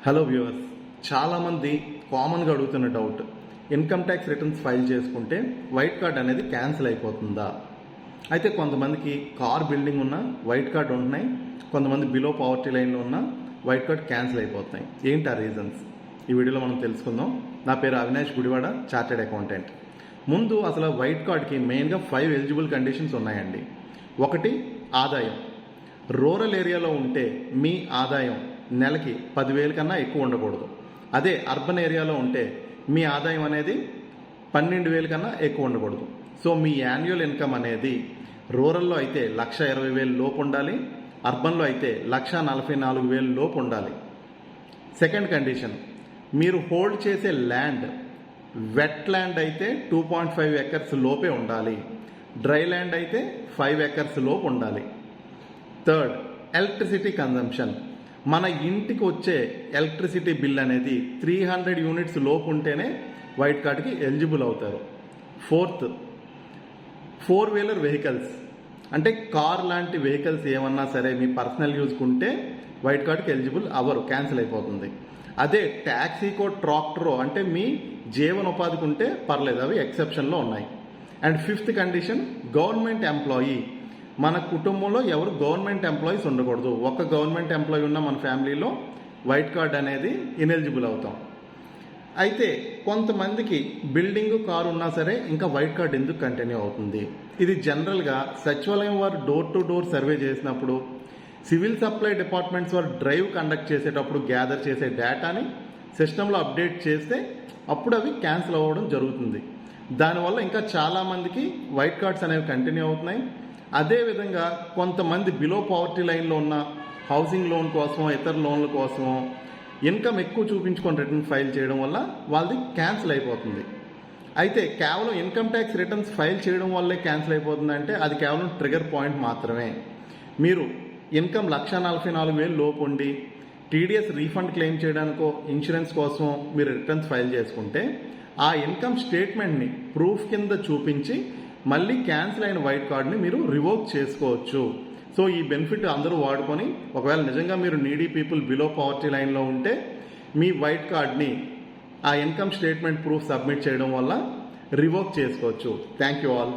Hello viewers, చాలామంది కామన్గా అడుగుతున్న doubt, income tax returns file చేసుకుంటే వైట్ కార్డ్ అనేది క్యాన్సిల్ అయిపోతుందా? అయితే కొంతమందికి కార్ బిల్డింగ్ ఉన్న వైట్ కార్డ్ ఉంటున్నాయి, కొంతమంది బిలో పావర్టీ లైన్లో ఉన్న వైట్ కార్డ్ క్యాన్సిల్ అయిపోతున్నాయి. ఏంటి ఆ రీజన్స్? ఈ వీడియోలో మనం తెలుసుకుందాం. నా పేరు అవినాష్ గుడివాడ, చార్టెడ్ అకౌంటెంట్. ముందు అసలు వైట్ కార్డ్కి మెయిన్గా 5 ఎలిజిబుల్ కండిషన్స్ ఉన్నాయండి. ఒకటి, ఆదాయం. రూరల్ ఏరియాలో ఉంటే మీ ఆదాయం నెలకి 10,000 కన్నా ఎక్కువ ఉండకూడదు. అదే అర్బన్ ఏరియాలో ఉంటే మీ ఆదాయం అనేది 12,000 కన్నా ఎక్కువ ఉండకూడదు. సో మీ యాన్యువల్ ఇన్కమ్ అనేది రూరల్లో అయితే 1,20,000 లోపు ఉండాలి, అర్బన్లో అయితే 1,44,000 లోపు ఉండాలి. సెకండ్ కండిషన్, మీరు హోల్డ్ చేసే ల్యాండ్ వెట్ ల్యాండ్ అయితే 2.5 ఎకర్స్ లోపే ఉండాలి, డ్రై ల్యాండ్ అయితే 5 ఎకర్స్ లోపు ఉండాలి. Third, electricity consumption. మన ఇంటికి వచ్చే ఎలక్ట్రిసిటీ బిల్ అనేది 300 యూనిట్స్ లోపు ఉంటేనే వైట్ కార్డ్కి ఎలిజిబుల్ అవుతారు. ఫోర్త్, 4-వీలర్ వెహికల్స్ అంటే కార్ లాంటి వెహికల్స్ ఏమన్నా సరే మీ పర్సనల్ యూజ్కి ఉంటే వైట్ కార్డ్కి ఎలిజిబుల్ అవ్వరు, క్యాన్సిల్ అయిపోతుంది. అదే ట్యాక్సీకో ట్రాక్టరో అంటే మీ జీవనోపాధికి ఉంటే పర్లేదు, అవి ఎక్సెప్షన్లో ఉన్నాయి. And fifth condition, government employee. మన కుటుంబంలో ఎవరు గవర్నమెంట్ ఎంప్లాయీస్ ఉండకూడదు. ఒక్క గవర్నమెంట్ ఎంప్లాయీ ఉన్న మన ఫ్యామిలీలో వైట్ కార్డ్ అనేది ఇనెలిజిబుల్ అవుతాం. అయితే కొంతమందికి బిల్డింగ్, కారు ఉన్నా సరే ఇంకా వైట్ కార్డ్ ఎందుకు కంటిన్యూ అవుతుంది? ఇది జనరల్గా సచివాలయం వారు డోర్ టు డోర్ సర్వే చేసినప్పుడు, సివిల్ సప్లై డిపార్ట్మెంట్స్ వారు డ్రైవ్ కండక్ట్ చేసేటప్పుడు గ్యాదర్ చేసే డేటాని సిస్టంలో అప్డేట్ చేస్తే అప్పుడు అవి క్యాన్సిల్ అవ్వడం జరుగుతుంది. దానివల్ల ఇంకా చాలామందికి వైట్ కార్డ్స్ అనేవి కంటిన్యూ అవుతున్నాయి. అదేవిధంగా కొంతమంది బిలో పావర్టీ లైన్లో ఉన్న హౌసింగ్ లోన్ కోసమో ఇతర లోన్ల కోసమో ఇన్కమ్ ఎక్కువ చూపించుకొని రిటర్న్ ఫైల్ చేయడం వల్ల వాళ్ళది క్యాన్సిల్ అయిపోతుంది. అయితే కేవలం ఇన్కమ్ ట్యాక్స్ రిటర్న్స్ ఫైల్ చేయడం వల్లే క్యాన్సిల్ అయిపోతుందంటే అది కేవలం ట్రిగర్ పాయింట్ మాత్రమే. మీరు ఇన్కమ్ 1,44,000 లోపు ఉండి టీడీఎస్ రీఫండ్ క్లెయిమ్ చేయడానికో ఇన్సూరెన్స్ కోసం మీరు రిటర్న్స్ ఫైల్ చేసుకుంటే ఆ ఇన్కమ్ స్టేట్మెంట్ని ప్రూఫ్ కింద చూపించి మళ్ళీ క్యాన్సిల్ అయిన వైట్ కార్డ్ని మీరు రివోక్ చేసుకోవచ్చు. సో ఈ బెనిఫిట్ అందరూ వాడుకొని, ఒకవేళ నిజంగా మీరు నీడీ పీపుల్ బిలో పావర్టీ లైన్లో ఉంటే మీ వైట్ కార్డ్ని ఆ ఇన్కమ్ స్టేట్మెంట్ ప్రూఫ్ సబ్మిట్ చేయడం వల్ల రివోక్ చేసుకోవచ్చు. Thank you all.